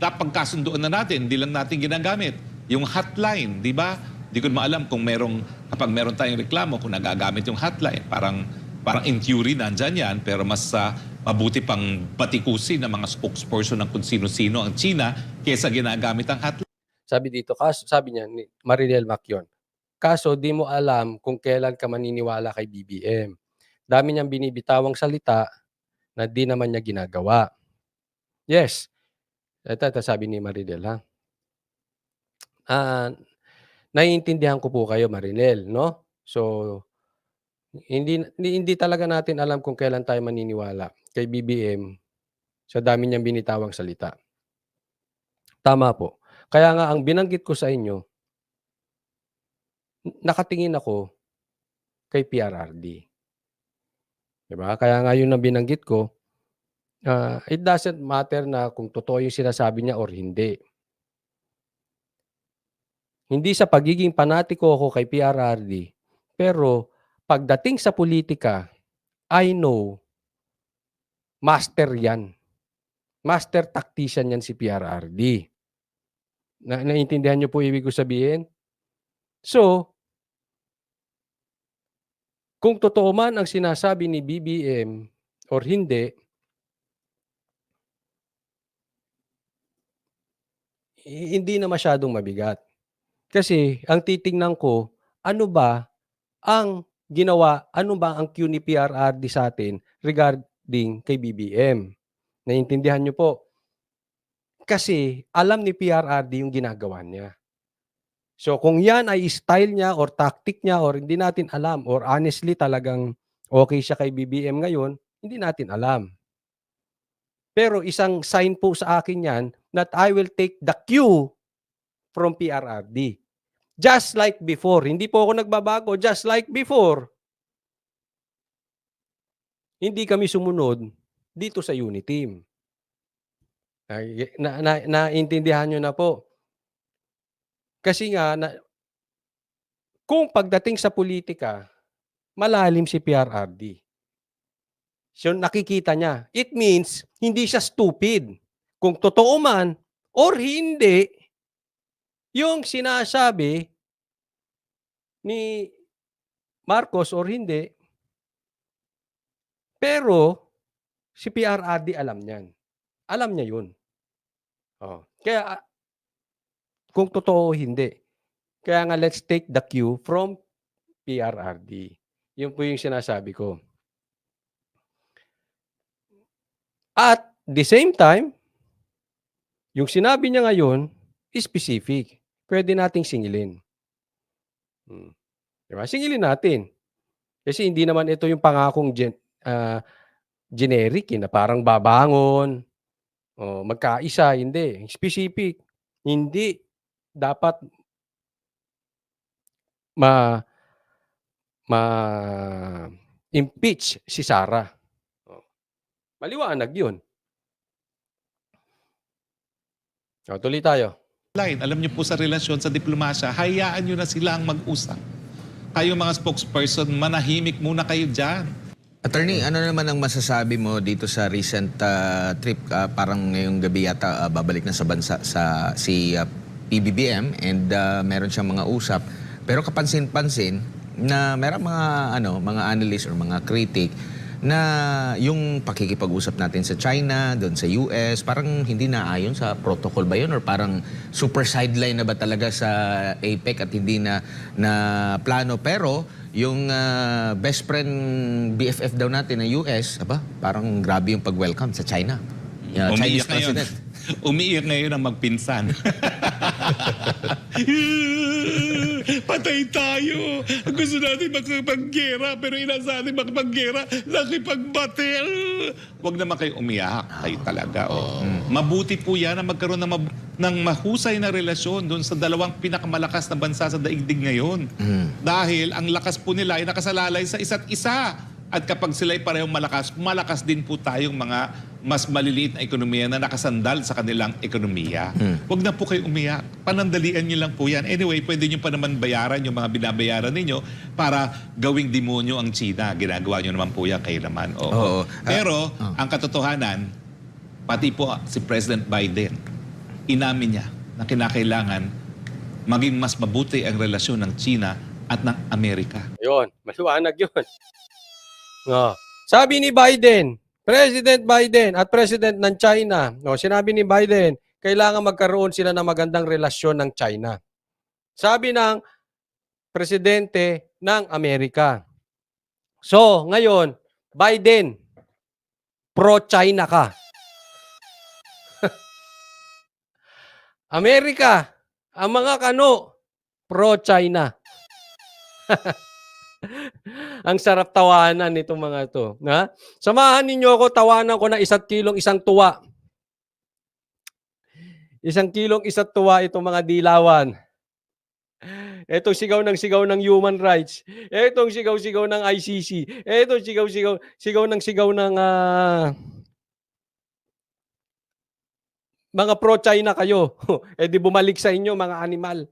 napagkasunduan na natin, hindi lang natin ginagamit. Yung hotline, di ba? Di ko maalam kung kapag meron tayong reklamo, kung nagagamit yung hotline, parang in theory nandyan yan, pero mas mabuti pang batikusin ng mga spokesperson ng kung sino-sino ang China kaysa ginagamit ang hotline. Sabi dito, sabi niya ni Marinel Macyon, kaso di mo alam kung kailan ka maniniwala kay BBM. Dami niyang binibitawang salita na di naman niya ginagawa. Yes. Ito sabi ni Marinel, ha? Naiintindihan ko po kayo, Marinel, no? So, hindi talaga natin alam kung kailan tayo maniniwala kay BBM sa dami niyang binitawang salita. Tama po. Kaya nga ang binanggit ko sa inyo, nakatingin ako kay PRRD. Diba? Kaya nga yun ang binanggit ko, it doesn't matter na kung totoo yung sinasabi niya or hindi. Hindi sa pagiging panatiko ako kay PRRD, pero pagdating sa politika, I know, master yan. Master tactician yan si PRRD. Naiintindihan niyo po ibig ko sabihin? So, kung totoo man ang sinasabi ni BBM or hindi, hindi na masyadong mabigat. Kasi ang titingnan ko, ano ba ang ginawa, ano ba ang cue ni PRRD sa atin regarding kay BBM? Naiintindihan niyo po? Kasi alam ni PRRD yung ginagawa niya. So kung yan ay style niya or tactic niya or hindi natin alam or honestly talagang okay siya kay BBM ngayon, hindi natin alam. Pero isang sign po sa akin yan that I will take the cue from PRRD. Just like before. Hindi po ako nagbabago. Just like before. Hindi kami sumunod dito sa Uniteam. Naintindihan nyo na po. Kasi nga, kung pagdating sa politika, malalim si PRRD. So nakikita niya. It means, hindi siya stupid. Kung totoo man or hindi, yung sinasabi ni Marcos or hindi, pero si PRRD alam niyan. Alam niya yun. Kaya, kung totoo o hindi. Kaya nga, let's take the cue from PRRD. Yun po yung sinasabi ko. At the same time, yung sinabi niya ngayon, specific. Pwede nating singilin. Diba? Singilin natin. Kasi hindi naman ito yung pangakong generic, na parang babangon, magkaisa, hindi. Specific. Hindi dapat ma-impeach si Sara. Maliwanag yun. Tuloy tayo. Alam niyo po sa relasyon, sa diplomasya, hayaan niyo na sila ang mag-usap. Kayong mga spokesperson, manahimik muna kayo dyan. Attorney, ano naman ang masasabi mo dito sa recent trip? Parang ngayong gabi yata babalik na sa bansa si PBBM and meron siyang mga usap. Pero kapansin-pansin na meron mga analyst or mga critic na yung pakikipag-usap natin sa China, doon sa US, parang hindi naayon sa protocol ba yun? Or parang super sideline na ba talaga sa APEC at hindi na plano? Pero yung best friend BFF daw natin na US, parang grabe yung pag-welcome sa China. Chinese president. Umiiyak ngayon ang magpinsan. Patay tayo. Gusto natin makipag-gera, pero inasa natin makipag-gera, nakipag-batil. Huwag naman kayo umiyak. Kayo talaga. Mabuti po yan na magkaroon ng mahusay na relasyon doon sa dalawang pinakamalakas na bansa sa daigdig ngayon. Dahil ang lakas po nila ay nakasalalay sa isa't isa. At kapag sila'y parehong malakas din po tayong mga mas maliliit na ekonomiya na nakasandal sa kanilang ekonomiya. Huwag na po kayo umiyak. Panandalian nyo lang po yan. Anyway, pwede nyo pa naman bayaran yung mga binabayaran ninyo para gawing demonyo ang China. Ginagawa nyo naman po yan kayo naman. Pero, ang katotohanan, pati po si President Biden, inamin niya na kinakailangan maging mas mabuti ang relasyon ng China at ng Amerika. Yun, maliwanag yun. Oh. Sabi ni Biden, President Biden at President ng China, no, sinabi ni Biden, kailangan magkaroon sila ng magandang relasyon ng China. Sabi ng Presidente ng Amerika. So, ngayon, Biden, pro-China ka. Amerika, ang mga kano, pro-China. Ang sarap tawanan nitong mga to. Ha? Samahan ninyo ako, tawanan ko na 1 kilong isang tuwa. 1 kilong isa't tuwa itong mga dilawan. Etong sigaw ng human rights. Etong sigaw-sigaw ng ICC. Etong sigaw ng mga pro-China kayo. Eh di bumalik sa inyo mga animal.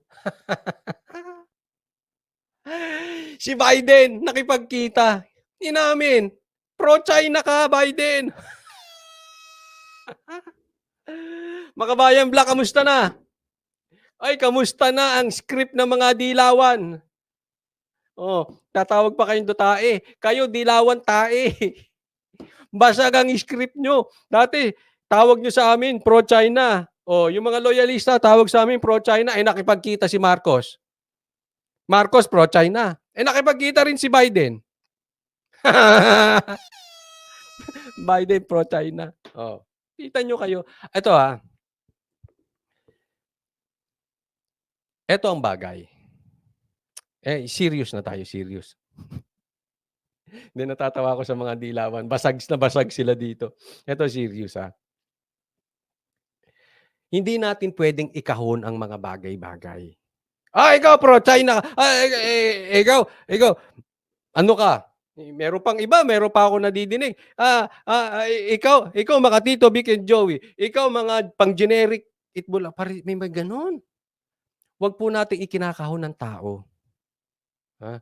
Si Biden nakipagkita. Inamin. Pro-China ka, Biden. Makabayan Black, kamusta na? Ay, kamusta na ang script ng mga dilawan? Oh, tatawag pa kayong tae. Kayo, dilawan tae. Basag ang script nyo. Dati, tawag nyo sa amin, pro-China. Oh, yung mga loyalista, tawag sa amin, pro-China. Eh, nakipagkita si Marcos. Marcos, pro-China. Eh, nakipagkita rin si Biden. Biden, pro-China. Oh, kita nyo kayo. Ito Ito ang bagay. Eh, serious na tayo, serious. Hindi, natatawa ko sa mga dilawan. Basag na basag sila dito. Ito, serious Hindi natin pwedeng ikahon ang mga bagay-bagay. Ikaw, pro-China. Ikaw, ano ka? Meron pang iba, meron pa ako nadidinig. Ikaw, Makatito, Vic and Joey. Ikaw, mga pang-generic itbula. May ganon. Huwag po natin ikinakahon ng tao.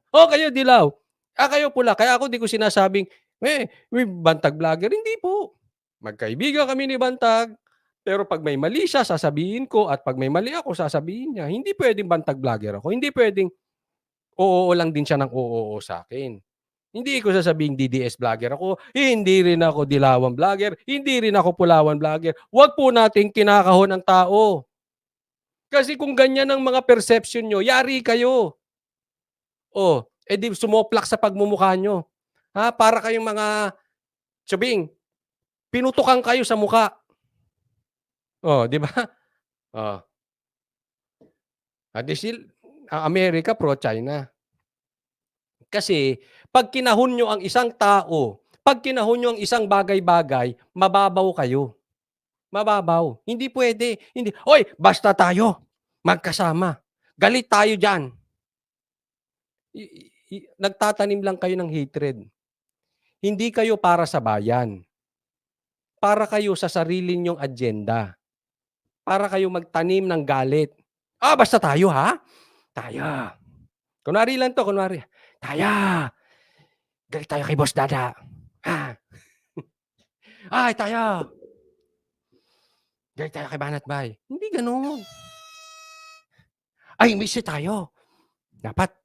Kayo dilaw. Kayo pula. Kaya ako di ko sinasabing, may bantag vlogger. Hindi po. Magkaibigan kami ni Bantag. Pero pag may mali siya, sasabihin ko. At pag may mali ako, sasabihin niya. Hindi pwedeng bantag vlogger ako. Hindi pwedeng oo lang din siya ng oo sa akin. Hindi ko sasabihin DDS vlogger ako. Hindi rin ako dilawang vlogger. Hindi rin ako pulawan vlogger. Huwag po natin kinakahon ng tao. Kasi kung ganyan ang mga perception nyo, yari kayo. Di sumoplak sa pagmumukha nyo. Para kayong mga, sabing, pinutukan kayo sa mukha. Di ba? Amerika pro-China. Kasi, pag kinahon nyo ang isang tao, pag kinahon nyo ang isang bagay-bagay, mababaw kayo. Mababaw. Hindi pwede. Hindi. Basta tayo. Magkasama. Galit tayo dyan. Nagtatanim lang kayo ng hatred. Hindi kayo para sa bayan. Para kayo sa sarili nyong agenda. Para kayo magtanim ng galit. Basta tayo ha? Tayo. Kunwari lang to, kunwari. Tayo. Galit tayo kay Boss Dada. Tayo. Galit tayo kay Banat Bay. Hindi ganun. Miss tayo. Dapat,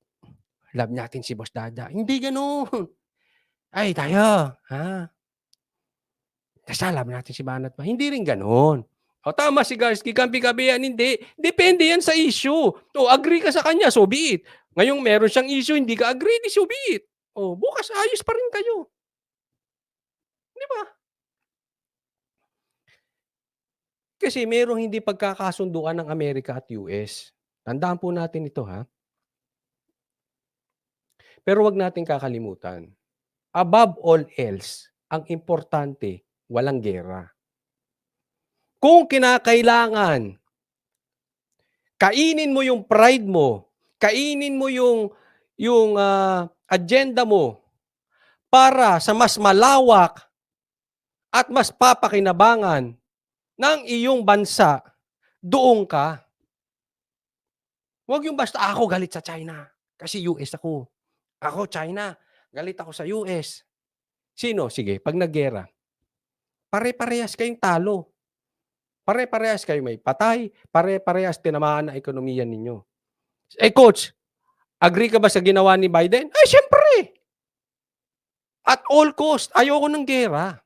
love natin si Boss Dada. Hindi ganun. Tayo. Love natin si Banat Bay. Hindi rin ganun. Tama si Garski, kampi-kabihan. Hindi. Depende yan sa issue. Agree ka sa kanya, so be it. Ngayong meron siyang issue, hindi ka agree, di so be it. Bukas ayos pa rin kayo. Di ba? Kasi merong hindi pagkakasunduan ng Amerika at US. Tandaan po natin ito Pero wag natin kakalimutan. Above all else, ang importante, walang gera. Kung kinakailangan, kainin mo yung pride mo, kainin mo yung agenda mo para sa mas malawak at mas papakinabangan ng iyong bansa, doon ka. Huwag yung basta ako galit sa China kasi US ako. Ako China, galit ako sa US. Sino? Sige, pag naggera, pare-parehas kayong talo. Pare-parehas kayo may patay, pare-parehas tinamaan ang ekonomiya ninyo. Eh, coach, agree ka ba sa ginawa ni Biden? Ay, siyempre! At all cost, ayoko ng giyera.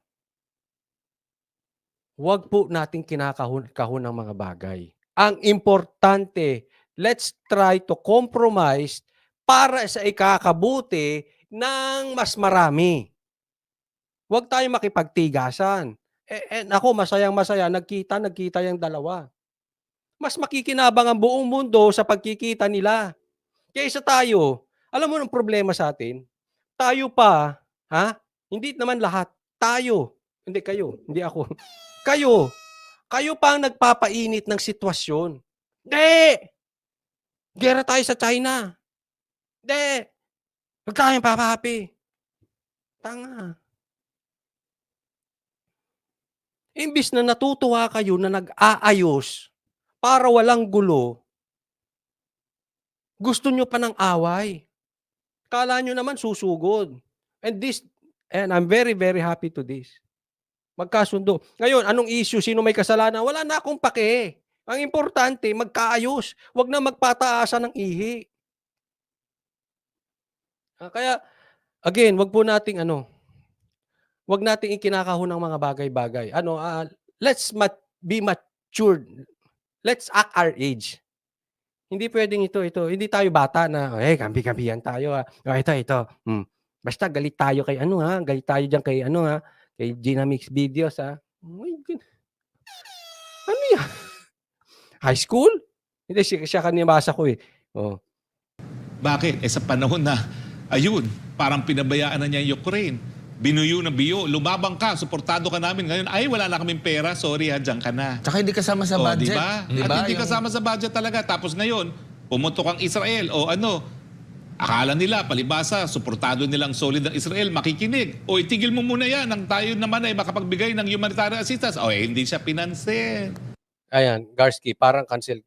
Huwag po nating kinakahon ng mga bagay. Ang importante, let's try to compromise para sa ikakabuti ng mas marami. Huwag tayong makipagtigasan. Naku, masayang-masaya, nagkita yung dalawa. Mas makikinabang ang buong mundo sa pagkikita nila. Kaysa tayo, alam mo ang problema sa atin? Tayo pa, hindi naman lahat. Tayo, hindi kayo, hindi ako. Kayo pa ang nagpapainit ng sitwasyon. Hindi! Gera tayo sa China. Hindi! Huwag tayong papahapi. Tanga. Imbis na natutuwa kayo na nag-aayos para walang gulo, gusto nyo pa ng away. Kala nyo naman susugod. And I'm very, very happy to this. Magkasundo. Ngayon, anong issue? Sino may kasalanan? Wala na akong pake. Ang importante, magkaayos. Huwag na magpataasan ng ihi. Kaya, again, wag nating ikinakahon ng mga bagay-bagay. Let's be matured. Let's act our age. Hindi pwedeng ito. Hindi tayo bata na, kampi-kampihan tayo. Ito. Basta galit tayo kay galit tayo diyan kay kay Gina Mix Videos Oh my God. Ano yan? High school? Hindi, siya kanibasa ko eh. Oh. Bakit? Sa panahon na, ayun, parang pinabayaan na niya yung Ukraine. Binuyo na biyo. Lumabang ka, suportado ka namin. Ngayon, ay, wala na kaming pera. Sorry, dyan ka na. Tsaka hindi kasama sa budget. Diba? At hindi kasama sa budget talaga. Tapos ngayon, pumunto kang Israel akala nila, palibasa, suportado nilang solid ang Israel, makikinig. Itigil mo muna yan, nang tayo naman ay makapagbigay ng humanitarian assistance. Hindi siya pinansin. Ayan, Garsky, parang cancel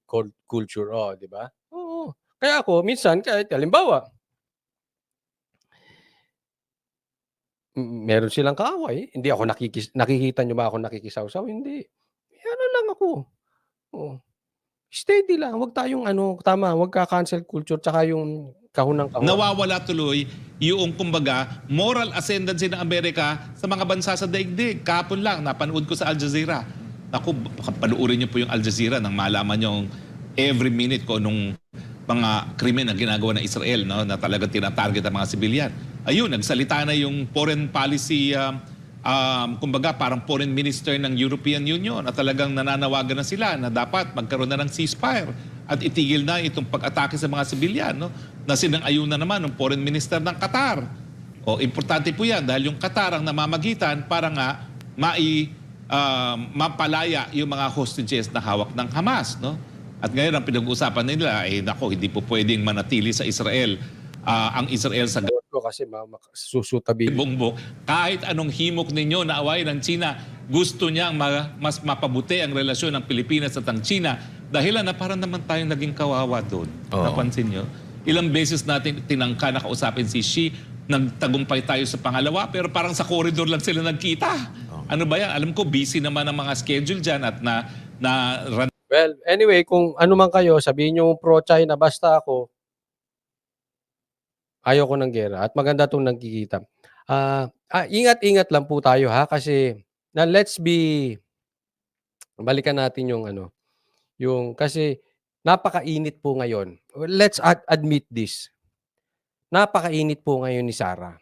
culture. Di ba? Oo. Kaya ako, minsan, kahit halimbawa, meron silang kaaway. Hindi ako nakikita nyo ba ako nakikisaw-saw? Hindi. Lang ako. Steady lang. Huwag tayong tama, huwag ka-cancel culture tsaka yung kahon-kahon. Nawawala tuloy yung kumbaga moral ascendancy ng Amerika sa mga bansa sa daigdig. Kahapon lang, napanood ko sa Al Jazeera. Naku, panuorin niyo po yung Al Jazeera nang malaman niyo every minute ko nung mga krimen na ginagawa ng Israel na talagang tinatarget ang mga sibilyan. Ayun, nagsalita na yung foreign policy kumbaga parang foreign minister ng European Union na talagang nananawagan na sila na dapat magkaroon na ng ceasefire at itigil na itong pag-atake sa mga sibilyan na sinang-ayun na naman ng foreign minister ng Qatar. Importante po yan dahil yung Qatar ang namamagitan para nga mapalaya yung mga hostages na hawak ng Hamas. At ngayon ang pinag-uusapan nila hindi po pwedeng manatili sa Israel ang Israel sa ko kasi susutabi. Bongbong, kahit anong himok ninyo na away ng China, gusto niyang mas mapabuti ang relasyon ng Pilipinas at ang China dahilan na parang naman tayong naging kawawa doon. Napansin niyo? Ilang beses natin tinangka na kausapin si Xi, nagtagumpay tayo sa pangalawa, pero parang sa corridor lang sila nagkita. Ano ba yan? Alam ko, busy naman ang mga schedule dyan at Well, anyway, kung ano man kayo, sabihin nyo pro-China, basta ako, ayoko ng gera at maganda itong nagkikita. Ingat-ingat lang po tayo kasi balikan natin yung kasi napakainit po ngayon. Let's admit this. Napakainit po ngayon ni Sara.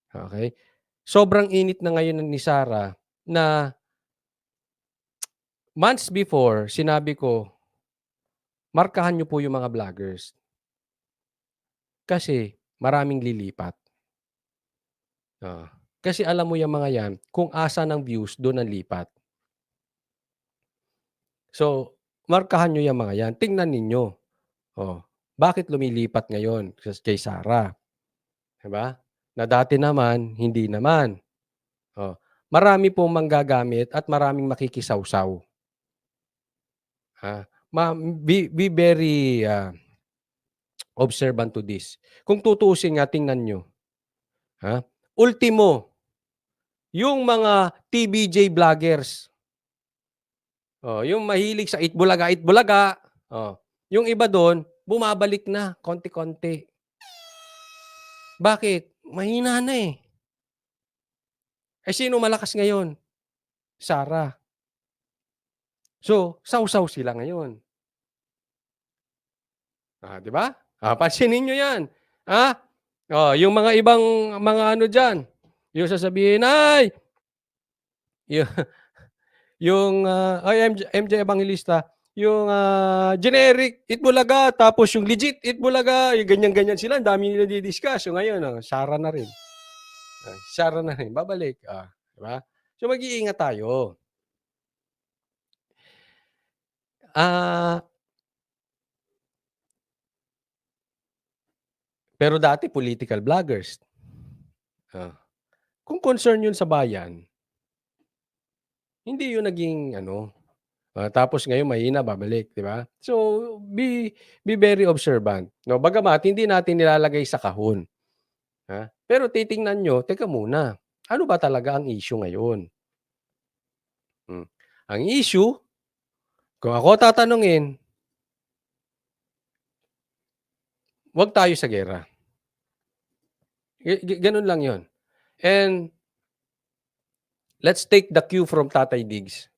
Okay? Sobrang init na ngayon ni Sara na months before, sinabi ko, markahan nyo po yung mga vloggers. Kasi maraming lilipat. Kasi alam mo yung mga yan, kung asa ng views, doon ang lipat. So, markahan nyo yung mga yan. Tingnan ninyo. Bakit lumilipat ngayon kay Sara? Diba? Na dati naman, hindi naman. Marami pong manggagamit at maraming makikisawsaw. Be very observant to this. Kung tutuusin nga, tingnan nyo. Ultimo, yung mga TBJ vloggers. Oh, yung mahilig sa itbulaga. Oh, yung iba doon, bumabalik na konti-konti. Bakit? Mahina na eh. Eh sino malakas ngayon? Sara. So, sausaw sila ngayon. Di ba? Pansinin nyo yan. Yung mga ibang mga ano dyan, yung sasabihin, ay, yung, MJ Evangelista, yung generic Itbulaga, tapos yung legit Itbulaga, yung ganyan-ganyan sila, ang dami nila di-discuss. So ngayon, Sara na rin. Sara na rin, babalik. Diba? So mag-iingat tayo. Pero dati political vloggers. Kung concern yun sa bayan, hindi yun naging tapos ngayon mahina, babalik, di ba? So, be very observant. No, bagamat hindi natin nilalagay sa kahon. Pero titingnan nyo, teka muna, ano ba talaga ang issue ngayon? Ang issue, kung ako tatanungin, wag tayo sa gera. Ganun lang yun. And let's take the cue from Tatay Diggs.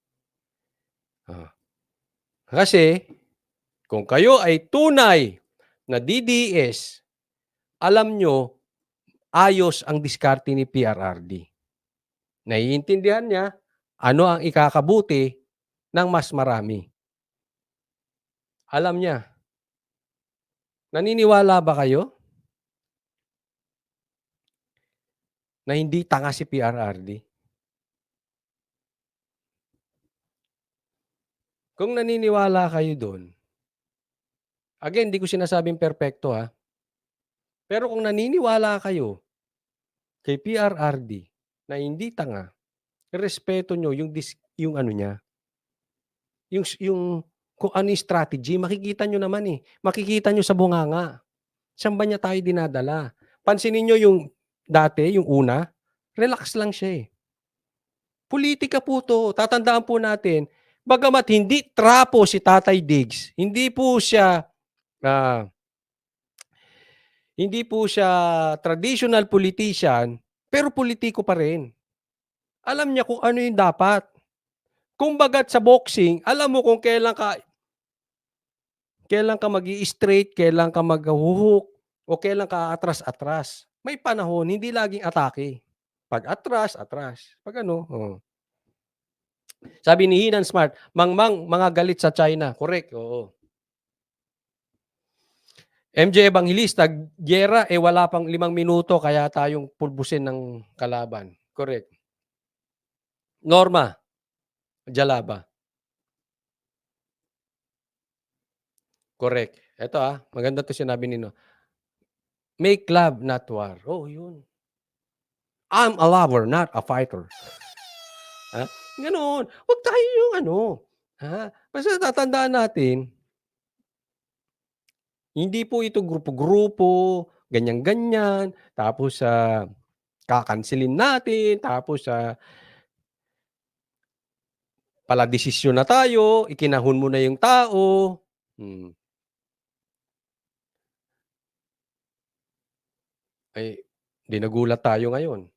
Kasi, kung kayo ay tunay na DDS, alam nyo, ayos ang diskarte ni PRRD. Naiintindihan niya ano ang ikakabuti ng mas marami. Alam niya. Naniniwala ba kayo na hindi tanga si PRRD? Kung naniniwala kayo doon, again, hindi ko sinasabing perpekto pero kung naniniwala kayo kay PRRD na hindi tanga, respeto nyo yung ano niya, yung kung ano yung strategy, makikita nyo naman makikita nyo sa bunganga. Saan ba niya tayo dinadala? Pansinin nyo yung dati, yung una, relax lang siya Politika po to. Tatandaan po natin, bagamat hindi trapo si Tatay Diggs, hindi po siya traditional politician, pero politiko pa rin. Alam niya kung ano yung dapat. Kumbaga sa boxing, alam mo kung kailan ka mag-i-straight, kailan ka mag-hook, o kailan ka atras-atras. May panahon, hindi laging atake. Pag atras. Pag Sabi ni Hinan Smart, mangmang mga galit sa China. Correct, oo. MJ Evangelista, gera, wala pang 5 minuto, kaya tayong pulbusin ng kalaban. Correct. Norma Jalaba. Correct. Ito maganda to sinabi nino. Make love, not war. Oh, yun. I'm a lover, not a fighter. Ganoon. Huwag tayo yung Basta tatandaan natin, hindi po ito grupo-grupo, ganyan-ganyan, tapos kakansilin natin, tapos pala-desisyon na tayo, ikinahon mo na yung tao. Di nagulat tayo ngayon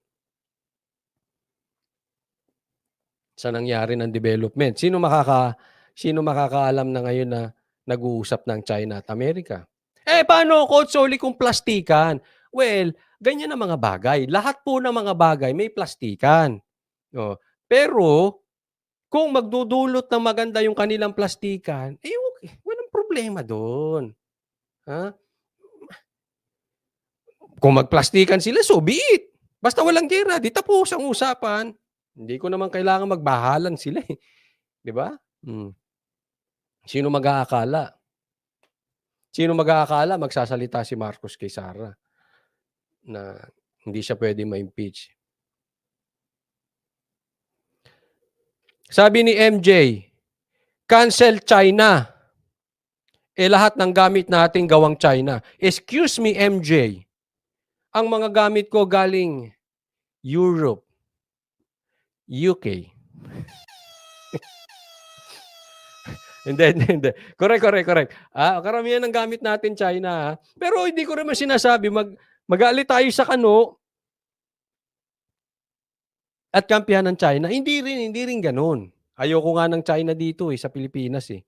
sa nangyari ng development. Sino makakaalam na ngayon na nag-uusap ng China at Amerika? Paano, Coach Soli, kung plastikan? Well, ganyan ang mga bagay. Lahat po ng mga bagay may plastikan. Pero, kung magdudulot ng maganda yung kanilang plastikan, walang problema doon. Kung magplastikan sila, so be it. Basta walang gera, di tapos ang usapan. Hindi ko naman kailangan magbahalan sila Di ba? Sino mag-aakala? Magsasalita si Marcos kay Sara na hindi siya pwede ma-impeach. Sabi ni MJ, cancel China. Lahat ng gamit natin gawang China. Excuse me, MJ. Ang mga gamit ko galing Europe. UK. Hindi. Correct. Karamihan ng gamit natin China, pero hindi ko naman sinasabi mag-aali tayo sa kano at kampihan ng China. Hindi rin gano'n. Ayoko nga ng China dito, sa Pilipinas, eh.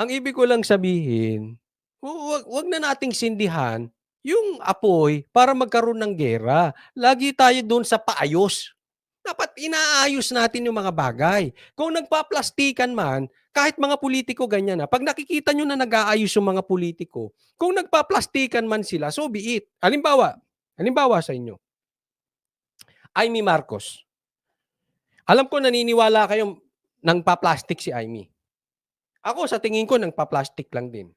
Ang ibig ko lang sabihin, wag na nating sindihan yung apoy para magkaroon ng giyera. Lagi tayo do'n sa paayos. Dapat inaayos natin yung mga bagay. Kung nagpaplastikan man, kahit mga politiko ganyan, 'pag nakikita niyo na nag-aayos yung mga politiko, kung nagpaplastikan man sila, so be it. Halimbawa sa inyo, Imee Marcos. Alam ko naniniwala kayong nangpa-plastic si Imee. Ako sa tingin ko nangpa-plastic lang din.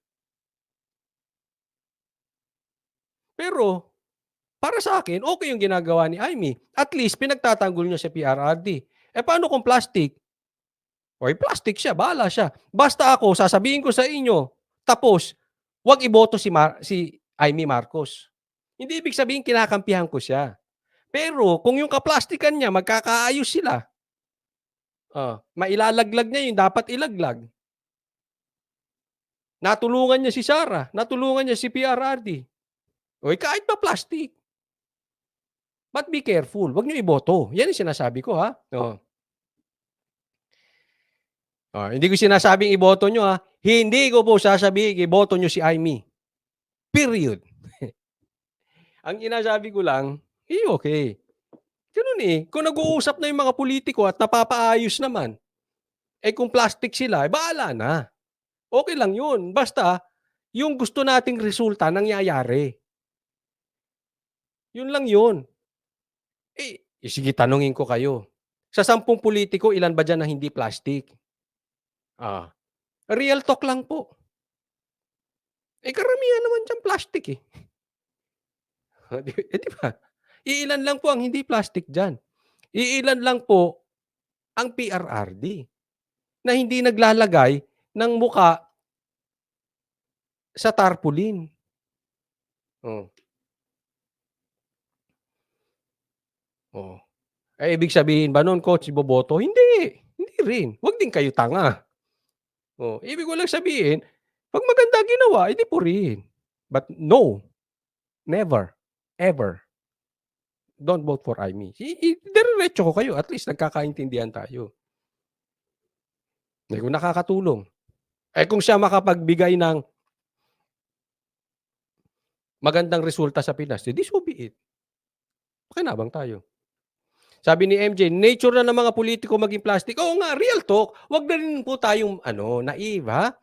Pero para sa akin, okey yung ginagawa ni Imee. At least pinagtatanggol niya sa PRRD. Paano kung plastic? Plastic siya, bahala siya. Basta ako sasabihin ko sa inyo, tapos 'wag iboto si Imee Marcos. Hindi ibig sabihin kinakampihan ko siya. Pero kung yung kaplastikan niya magkakaayos sila, mailalaglag niya yung dapat ilaglag. Natulungan niya si Sara, natulungan niya si PRRD. Kahit pa plastic. But be careful, 'wag niyo iboto. Yan ang sinasabi ko, ha. Hindi ko sinasabing iboto niyo, ha. Hindi ko po sasabihin iboto niyo si Imee. Period. Ang sinasabi ko lang, okey. Gano'n, kung nag-uusap na yung mga pulitiko at napapaayos naman, kung plastic sila, bahala na. Okey lang 'yun, basta yung gusto nating resulta nangyayari. 'Yun lang 'yun. Sige tanungin ko kayo, sa 10 pulitiko ilan ba diyan ang hindi plastic? Ah, real talk lang po. Karamihan naman diyan plastic, eh. Di ba? Iilan lang po ang hindi plastic diyan. Iilan lang po ang PRRD na hindi naglalagay ng muka sa tarpaulin. Oh, oh. Ibig sabihin ba nun, coach, iboboto? Hindi rin. Wag din kayo tanga. Ibig ko lang sabihin, 'pag maganda ginawa, purihin. But no, never, ever, don't vote for Imee. Diretso ko kayo, at least nagkakaintindihan tayo. Kung nakakatulong. Kung siya makapagbigay ng magandang resulta sa Pinas, di so be it. Pakinabang tayo. Sabi ni MJ, nature na ng mga politiko maging plastic. Oo nga, real talk. Wag na rin po tayong naive, ha?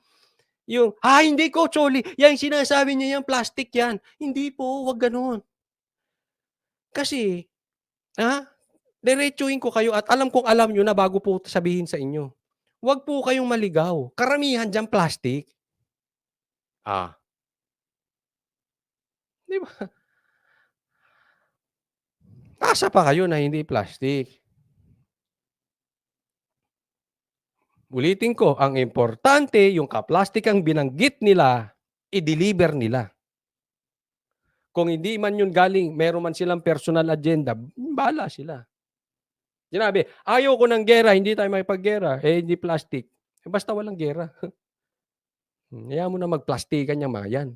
Yung, hindi ko, Choli. Yan sinasabi niya yan, plastic yan. Hindi po, wag gano'n. Kasi, diretsuhin ko kayo at alam kong alam nyo na bago po sabihin sa inyo. Wag po kayong maligaw. Karamihan diyan plastic. Di ba? Asa pa kayo na hindi plastic. Ulitin ko, ang importante yung ka-plastic ang binanggit nila, i-deliver nila. Kung hindi man yun galing, meron man silang personal agenda, bahala sila. Sinabi, ayaw ko ng giyera, hindi tayo makipaggiyera, hindi plastic. Basta walang giyera. Hayaan mo na magplastikan yang mga yan.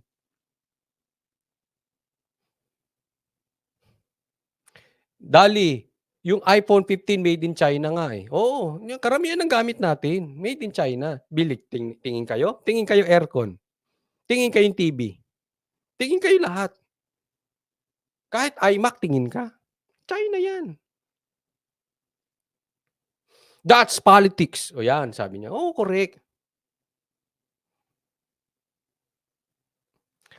Dali, yung iPhone 15 made in China nga, eh. Oo, yung karamihan ng gamit natin, made in China. Tingin kayo? Tingin kayo aircon. Tingin kayong TV. Tingin kayo lahat. Kahit iMac tingin ka, China yan. That's politics. O yan, sabi niya. Correct.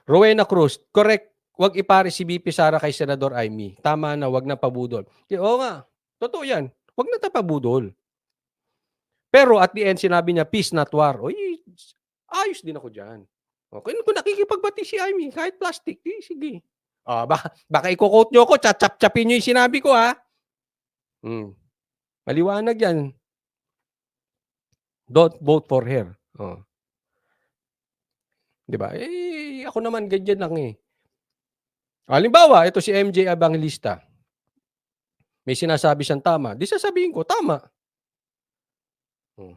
Rowena Cruz, correct. Wag ipare si VP Sara kay Senador Imee. Tama na, wag na pabudol. Oo nga, totoo yan. Wag na pabudol. Pero at the end, sinabi niya, peace not war. Ayos din ako dyan. Okay, kung nakikipagbati si Imee, kahit plastic, sige. Baka i-quote nyo ako, chap-chapin nyo yung sinabi ko, ha? Maliwanag yan. Don't vote for her. Di ba? Ako naman ganyan lang, eh. Halimbawa, ito si MJ Evangelista. May sinasabi siyang tama, 'di sasabihin ko tama. Oh.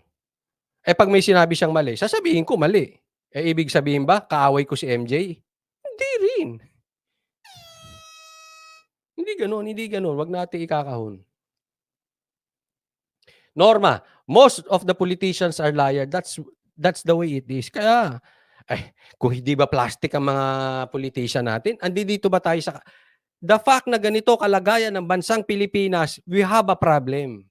Eh, 'pag may sinabi siyang mali, sasabihin ko mali. Eh, ibig sabihin ba kaaway ko si MJ? Hindi rin. Hindi gano'n, hindi gano'n. 'Wag nating ikakahon. Norma, most of the politicians are liar. That's the way it is. Kaya, kung hindi ba plastic ang mga politician natin, dito ba tayo sa the fact na ganito kalagayan ng bansang Pilipinas, we have a problem.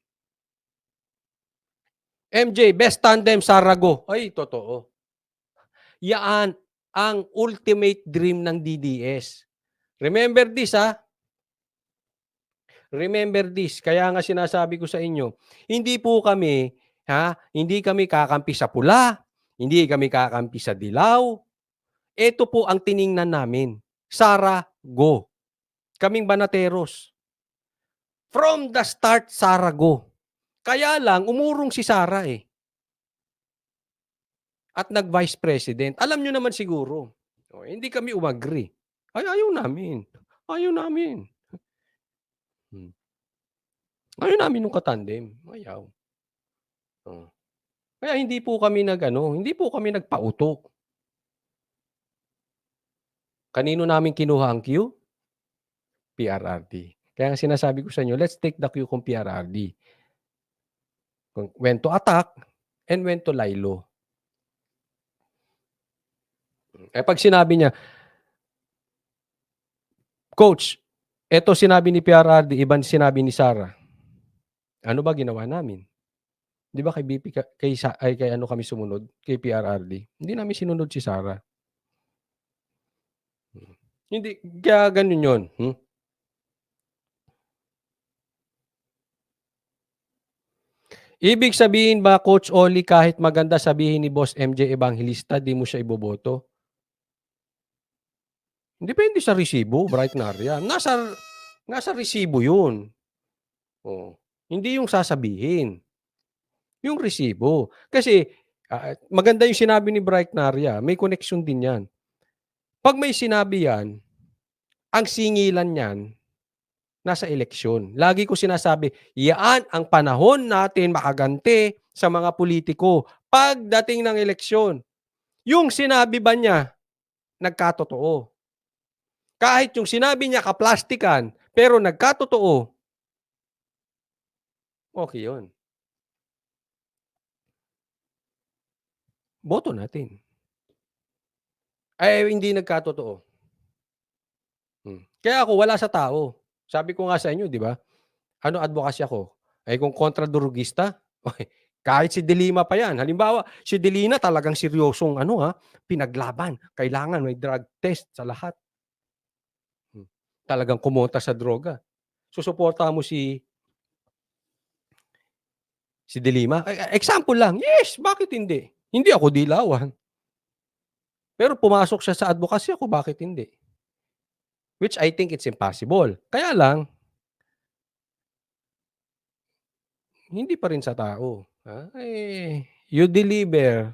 MJ, best tandem, Sarago. Ay, totoo. Yaan ang ultimate dream ng DDS. Remember this, ha? Remember this. Kaya nga sinasabi ko sa inyo, hindi po kami, hindi kami kakampi sa pula, hindi kami kakampi sa dilaw. Ito po ang tiningnan namin. Sara, go. Kaming banateros. From the start, Sara, go. Kaya lang, umurong si Sara eh. At nag-vice president. Alam nyo naman siguro. Hindi kami umagri. Ayaw namin. Ayaw namin. Ayaw namin nung katandem. Ayaw. Kaya hindi po kami hindi po kami nagpauto. Kanino namin kinuha ang Q? PRRD. Kaya nga sinasabi ko sa inyo, let's take the Q kung PRRD. When to attack and when to lie low. Eh pag sinabi niya, Coach, eto sinabi ni PRRD, ibang sinabi ni Sara. Ano ba ginawa namin? Di ba kay BP, kay ano kami sumunod? Kay PRRD. Hindi namin sinunod si Sara. Hindi, kaya ganun yun. Ibig sabihin ba, Coach Oli, kahit maganda sabihin ni Boss MJ Evangelista, di mo siya iboboto? Depende sa resibo, Bright Naria. Nasa resibo yun. Hindi yung sasabihin. Yung resibo. Kasi, maganda yung sinabi ni Bright Naria. May connection din yan. Pag may sinabi yan, ang singilan yan, nasa eleksyon. Lagi ko sinasabi, yaan ang panahon natin makaganti sa mga politiko pagdating ng eleksyon. Yung sinabi ba niya, nagkatotoo. Kahit yung sinabi niya kaplastikan, pero nagkatotoo, okay yun. Boto natin. Ay, hindi nagkatotoo. Kaya ako wala sa tao. Sabi ko nga sa inyo, di ba? Ano advocacy ako? Kung kontra-durugista, kahit si Delima pa yan. Halimbawa, si Delina talagang seryosong pinaglaban. Kailangan may drug test sa lahat. Talagang kumontra sa droga. Susuportahan mo si Delima? Example lang. Yes, bakit hindi? Hindi ako dilawan. Pero pumasok siya sa advocacy ako, bakit hindi? Which I think it's impossible. Kaya lang, hindi pa rin sa tao. You deliver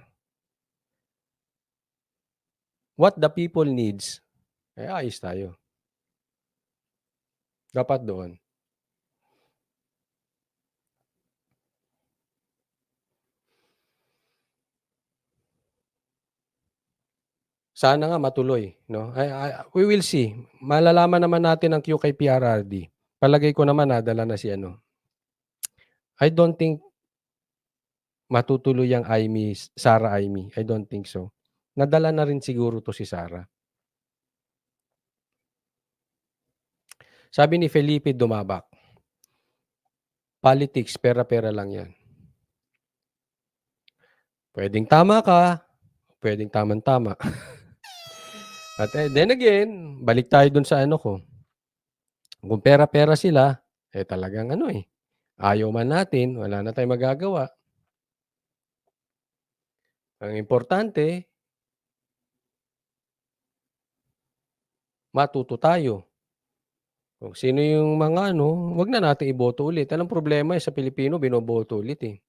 what the people needs. Ayos tayo. Dapat doon. Sana nga matuloy, no? We will see. Malalaman naman natin ang Q kay PRRD. Palagay ko naman nadala na si I don't think matutuloy ang Sara Amy. I don't think so. Nadala na rin siguro to si Sara. Sabi ni Felipe Dumabak, politics, pera-pera lang yan. Pwedeng tama ka, pwedeng tamang-tama. At then again, balik tayo dun sa ko. Kung pera-pera sila, talagang ayaw man natin, wala na tayong magagawa. Ang importante, matuto tayo. Kung sino yung mga wag na natin iboto ulit. Anong problema sa Pilipino, binoboto ulit eh.